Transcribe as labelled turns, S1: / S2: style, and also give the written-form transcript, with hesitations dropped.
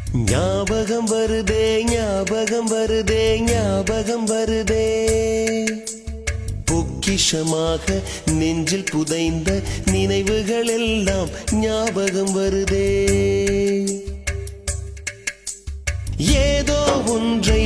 S1: ஞாபகம் வருதே ஞாபகம் வருதே ஞாபகம் வருதே பொக்கிஷமாக நெஞ்சில் புதைந்த நினைவுகள் எல்லாம் ஞாபகம் வருதே ஏதோ ஒன்றை